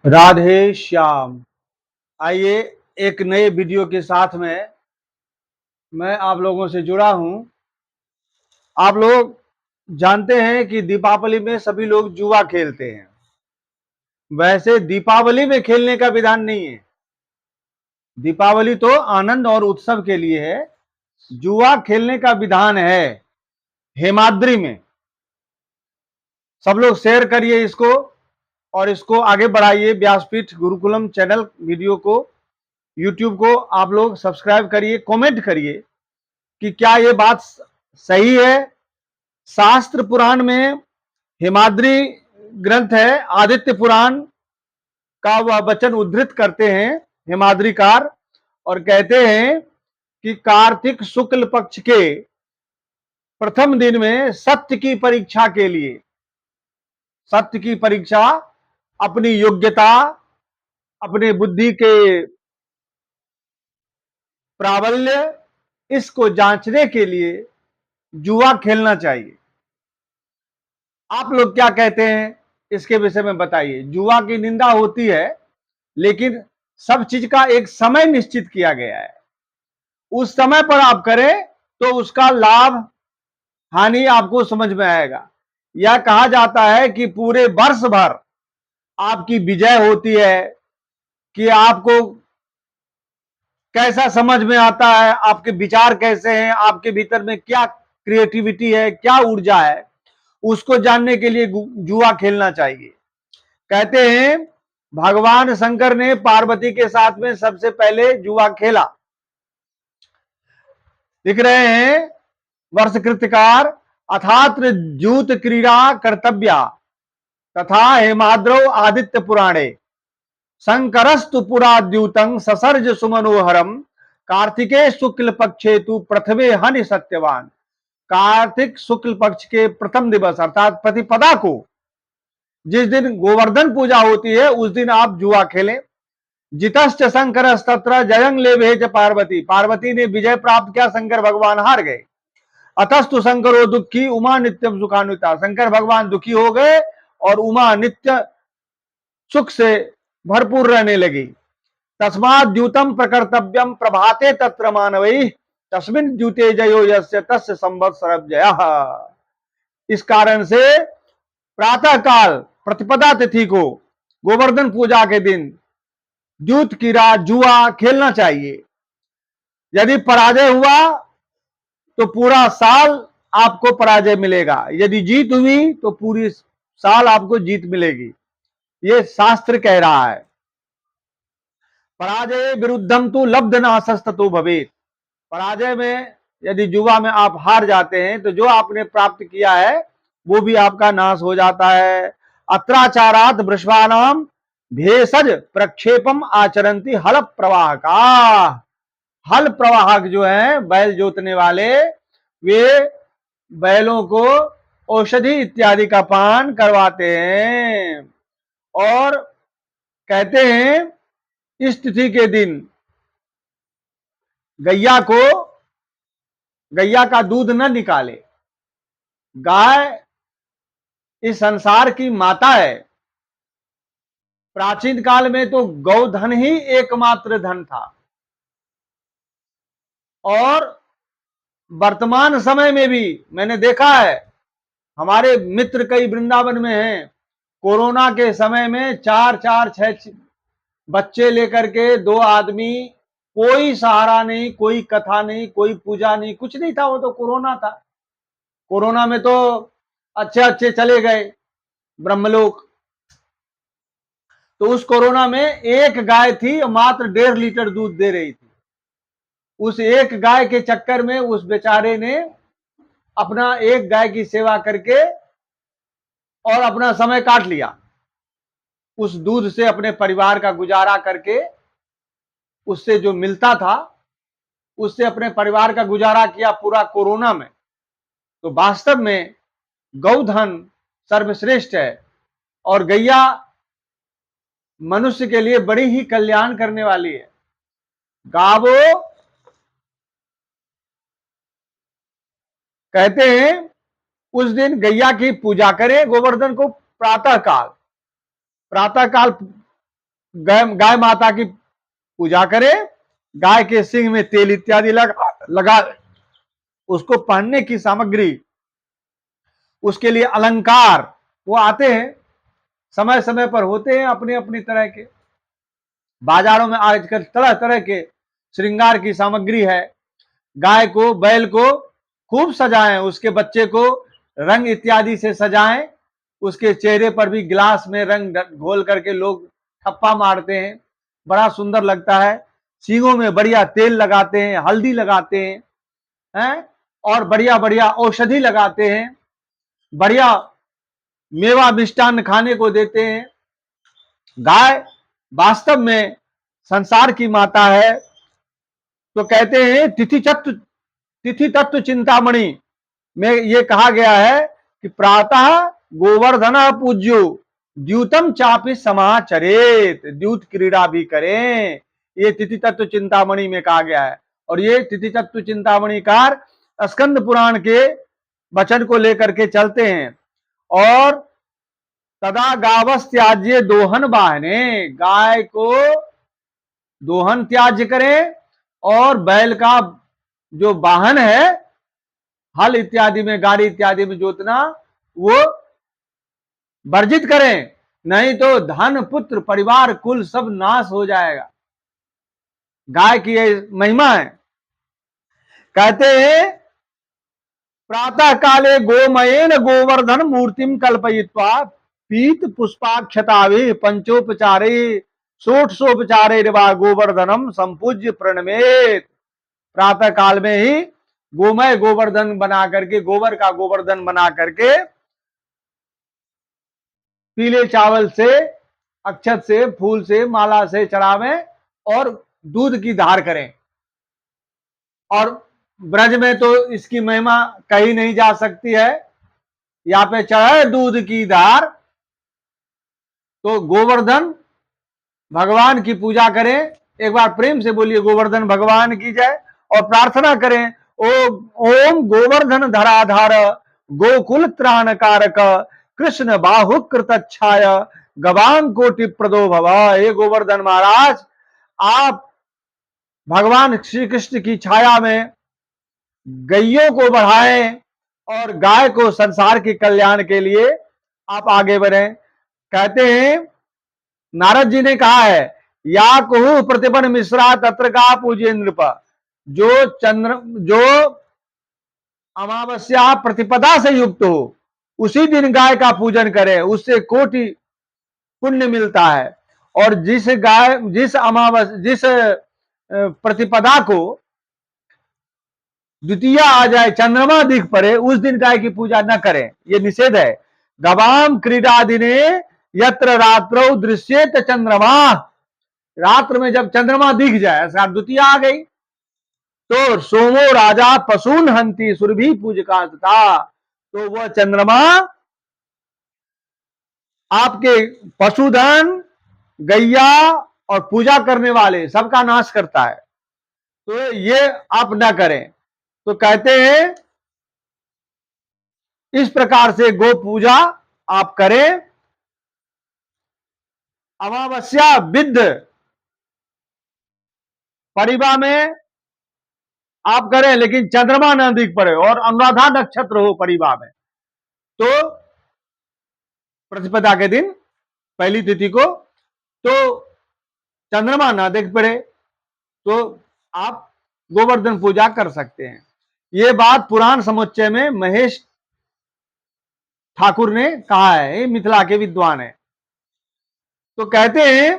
राधे श्याम। आइए, एक नए वीडियो के साथ में मैं आप लोगों से जुड़ा हूं। आप लोग जानते हैं कि दीपावली में सभी लोग जुआ खेलते हैं। वैसे दीपावली में खेलने का विधान नहीं है। दीपावली तो आनंद और उत्सव के लिए है। जुआ खेलने का विधान है हेमाद्रि में। सब लोग शेयर करिए इसको और इसको आगे बढ़ाइए। व्यासपीठ गुरुकुलम चैनल वीडियो को, यूट्यूब को आप लोग सब्सक्राइब करिए, कमेंट करिए कि क्या ये बात सही है। शास्त्र पुराण में हेमाद्रि ग्रंथ है, आदित्य पुराण का वह वचन उद्धृत करते हैं हेमाद्रिकार और कहते हैं कि कार्तिक शुक्ल पक्ष के प्रथम दिन में सत्य की परीक्षा के लिए, सत्य की परीक्षा, अपनी योग्यता, अपने बुद्धि के प्राबल्य, इसको जांचने के लिए जुआ खेलना चाहिए। आप लोग क्या कहते हैं इसके विषय में बताइए। जुआ की निंदा होती है, लेकिन सब चीज का एक समय निश्चित किया गया है। उस समय पर आप करें तो उसका लाभ हानि आपको समझ में आएगा। यह कहा जाता है कि पूरे वर्ष भर आपकी विजय होती है कि आपको कैसा समझ में आता है, आपके विचार कैसे हैं, आपके भीतर में क्या क्रिएटिविटी है, क्या ऊर्जा है, उसको जानने के लिए जुआ खेलना चाहिए। कहते हैं भगवान शंकर ने पार्वती के साथ में सबसे पहले जुआ खेला। लिख रहे हैं वर्ष कृतिकार, अथात्र जूत क्रीड़ा कर्तव्या तथा हेमाद्रौ आदित्य पुराणे शंकरस्तु पुराद्यूतं ससर्ज सुमनोहरम कार्तिके शुक्ल पक्षे तु प्रथमे हनि सत्यवान। कार्तिक शुक्ल पक्ष के प्रथम दिवस अर्थात प्रतिपदा को, जिस दिन गोवर्धन पूजा होती है, उस दिन आप जुआ खेलें। जितश्च शंकर तत्र जयं लेभे च पार्वती, पार्वती ने विजय प्राप्त किया, शंकर भगवान हार गए। अतस्तु शंकरो दुखी उमा नित्यम सुखान्विता, शंकर भगवान दुखी हो गए और उमा नित्य सुख से भरपूर रहने लगी। तस्मात् द्यूतम प्रकर्तव्यम प्रभाते तत्र मानवैः तस्मिन् द्यूते जयो यस्य तस्य संवत्सरः जयः। इस कारण से प्रातः काल प्रतिपदा तिथि को, गोवर्धन पूजा के दिन जूत कीड़ा जुआ खेलना चाहिए। यदि पराजय हुआ तो पूरा साल आपको पराजय मिलेगा, यदि जीत हुई तो पूरी साल आपको जीत मिलेगी। ये शास्त्र कह रहा है। पराजय विरुद्धम तो लब्ध नाशस्ततो भवेत। पराजय में, यदि जुआ में आप हार जाते हैं तो जो आपने प्राप्त किया है वो भी आपका नाश हो जाता है। अत्राचारात वृषभानाम भेषज प्रक्षेपम आचरंती हल प्रवाह का। हल प्रवाहक जो है बैल जोतने वाले, वे बैलों को औषधि इत्यादि का पान करवाते हैं और कहते हैं इस तिथि के दिन गैया को, गैया का दूध न निकाले। गाय इस संसार की माता है। प्राचीन काल में तो गौधन ही एकमात्र धन था और वर्तमान समय में भी मैंने देखा है, हमारे मित्र कई वृंदावन में हैं, कोरोना के समय में चार चार छह बच्चे लेकर के दो आदमी, कोई सहारा नहीं, कोई कथा नहीं, कोई पूजा नहीं, कुछ नहीं था। वो तो कोरोना था। कोरोना में तो अच्छे अच्छे चले गए ब्रह्मलोक। तो उस कोरोना में एक गाय थी, मात्र 1.5 लीटर दूध दे रही थी। उस एक गाय के चक्कर में उस बेचारे ने अपना एक गाय की सेवा करके और अपना समय काट लिया। उस दूध से अपने परिवार का गुजारा करके, उससे जो मिलता था उससे अपने परिवार का गुजारा किया पूरा कोरोना में। तो वास्तव में गौधन सर्वश्रेष्ठ है और गैया मनुष्य के लिए बड़ी ही कल्याण करने वाली है। गावो, कहते हैं उस दिन गैया की पूजा करें, गोवर्धन को प्रातः काल गाय माता की पूजा करे, गाय के सिंग में तेल इत्यादि लगा उसको पहनने की सामग्री, उसके लिए अलंकार वो आते हैं, समय समय पर होते हैं अपने अपनी तरह के। बाजारों में आजकल तरह तरह के श्रृंगार की सामग्री है। गाय को, बैल को खूब सजाएं, उसके बच्चे को रंग इत्यादि से सजाएं, उसके चेहरे पर भी गिलास में रंग घोल करके लोग ठप्पा मारते हैं, बड़ा सुंदर लगता है। सींगों में बढ़िया तेल लगाते हैं, हल्दी लगाते हैं, और बढ़िया बढ़िया औषधि लगाते हैं, बढ़िया मेवा मिष्टान्न खाने को देते हैं। गाय वास्तव में संसार की माता है। तो कहते हैं तिथि तत्व चिंतामणि में ये कहा गया है कि प्रातः गोवर्धन पूज्यो द्यूतम चापि समाचरेत, द्यूत क्रीड़ा भी करें, ये तिथि तत्व चिंतामणि में कहा गया है। और ये तिथि तत्व चिंतामणि कार स्कंद पुराण के वचन को लेकर के चलते हैं। और तदा गावस त्याज्य दोहन वाहने, गाय को दोहन त्याज्य करें, और बैल का जो वाहन है, हल इत्यादि में, गाड़ी इत्यादि में जोतना, वो वर्जित करें, नहीं तो धन पुत्र परिवार कुल सब नाश हो जाएगा। गाय की ये महिमा है। कहते हैं प्रातः काले गोमयेन गोवर्धन मूर्तिम कल्पयित्वा पीत पुष्पाक्षतावे पंचोपचारे षोडशोपचारे गोवर्धनम संपूज्य प्रणमेत। प्रातः काल में ही गोमय गोवर्धन बना करके, गोबर का गोवर्धन बना करके पीले चावल से, अक्षत से, फूल से, माला से चढ़ावें और दूध की धार करें। और ब्रज में तो इसकी महिमा कही नहीं जा सकती है। यहाँ पे चढ़े दूध की धार, तो गोवर्धन भगवान की पूजा करें। एक बार प्रेम से बोलिए गोवर्धन भगवान की जय, और प्रार्थना करें ओम गोवर्धन धराधार गोकुल त्राण कारक कृष्ण बाहु कृतच्छाय गवांग कोटि प्रदो भव। हे गोवर्धन महाराज, आप भगवान श्री कृष्ण की छाया में गैयों को बढ़ाएं और गाय को संसार के कल्याण के लिए आप आगे बढ़ें। कहते हैं नारद जी ने कहा है, या कुहु प्रतिपन मिश्रा तत्र का पूज्य नृप, जो अमावस्या प्रतिपदा से युक्त हो उसी दिन गाय का पूजन करे, उससे कोटि पुण्य मिलता है। और जिस प्रतिपदा को द्वितीया आ जाए, चंद्रमा दिख पड़े, उस दिन गाय की पूजा न करें, ये निषेध है। गवाम क्रीडा दिने यत्र रात्रौ दृश्येत चंद्रमा, रात्र में जब चंद्रमा दिख जाए, ऐसा द्वितीया आ गई, तो सोमो राजा पशुन हंती सुरभि पूजका था, तो वह चंद्रमा आपके पशुधन, गैया और पूजा करने वाले सबका नाश करता है। तो ये आप न करें। तो कहते हैं इस प्रकार से गो पूजा आप करें। अमावस्या विद्ध परिवा में आप करें, लेकिन चंद्रमा न दिख पड़े और अनुराधा नक्षत्र हो परिवा में, तो प्रतिपदा के दिन पहली तिथि को तो चंद्रमा ना देख पड़े, तो आप गोवर्धन पूजा कर सकते हैं। ये बात पुराण समुच्चय में महेश ठाकुर ने कहा है, ये मिथिला के विद्वान है। तो कहते हैं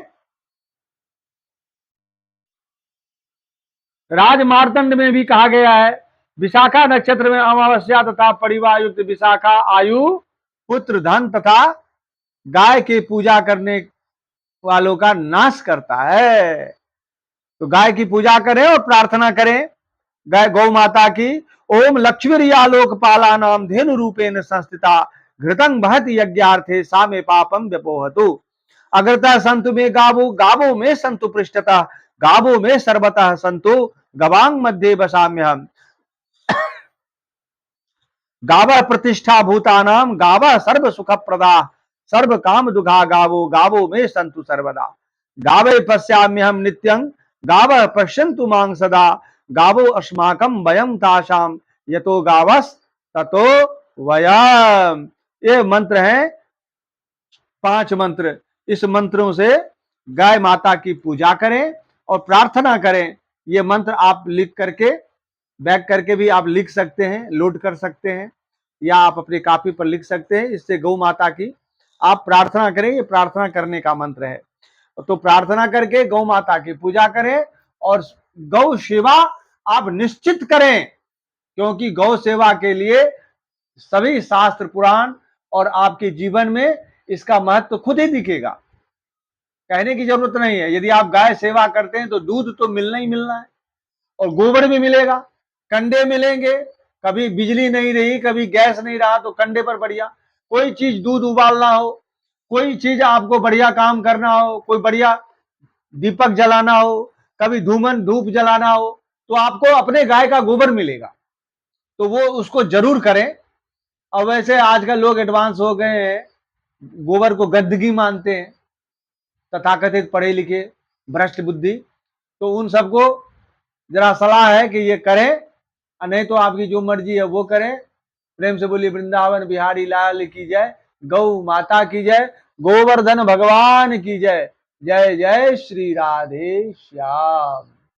राजमार्तंड में भी कहा गया है, विशाखा नक्षत्र में अमावस्या तथा परिवार युक्त विशाखा आयु पुत्र धन तथा गाय के पूजा करने वालों का नाश करता है। तो गाय की पूजा करें और प्रार्थना करें गाय गौ माता की। ओम लक्ष्मी आलोक पाला नाम धेनु रूपेण संस्थिता घृतं बहत यज्ञार्थे सा में पापम व्यपोहतु। अग्रतः संतु में गावो, गावो में संतु पृष्ठतः, गावो में सर्वतः संतु, गवांग मध्ये बसाम्यहम्। गावः प्रतिष्ठा भूतानाम, गावः सर्व सुख प्रदा, सर्व काम दुखा गावो, गावो में संतु सर्वदा। गावे पश्याम्यहम नित्यं गावः पश्यन्तु मां सदा गावो अस्माकं वयं तासाम यतो गावस ततो वयम। ये मंत्र हैं 5 मंत्र। इस मंत्रों से गाय माता की पूजा करें और प्रार्थना करें। ये मंत्र आप लिख करके बैक करके भी आप लिख सकते हैं, लोड कर सकते हैं, या आप अपनी कॉपी पर लिख सकते हैं। इससे गौ माता की आप प्रार्थना करें। ये प्रार्थना करने का मंत्र है। तो प्रार्थना करके गौ माता की पूजा करें और गौ सेवा आप निश्चित करें, क्योंकि गौ सेवा के लिए सभी शास्त्र पुराण और आपके जीवन में इसका महत्व खुद ही दिखेगा। कहने की जरूरत नहीं है। यदि आप गाय सेवा करते हैं तो दूध तो मिलना ही मिलना है और गोबर भी मिलेगा, कंडे मिलेंगे। कभी बिजली नहीं रही, कभी गैस नहीं रहा तो कंडे पर बढ़िया कोई चीज, दूध उबालना हो, कोई चीज आपको बढ़िया काम करना हो, कोई बढ़िया दीपक जलाना हो, कभी धूप जलाना हो, तो आपको अपने गाय का गोबर मिलेगा। तो वो उसको जरूर करें। और वैसे आजकल लोग एडवांस हो गए हैं, गोबर को गंदगी मानते हैं, तथाकथित पढ़े लिखे भ्रष्ट बुद्धि। तो उन सबको जरा सलाह है कि ये करें, नहीं तो आपकी जो मर्जी है वो करें। प्रेम से बोलिए वृंदावन बिहारी लाल की जय, गौ माता की जय, गोवर्धन भगवान की जय। जय जय श्री राधे श्याम।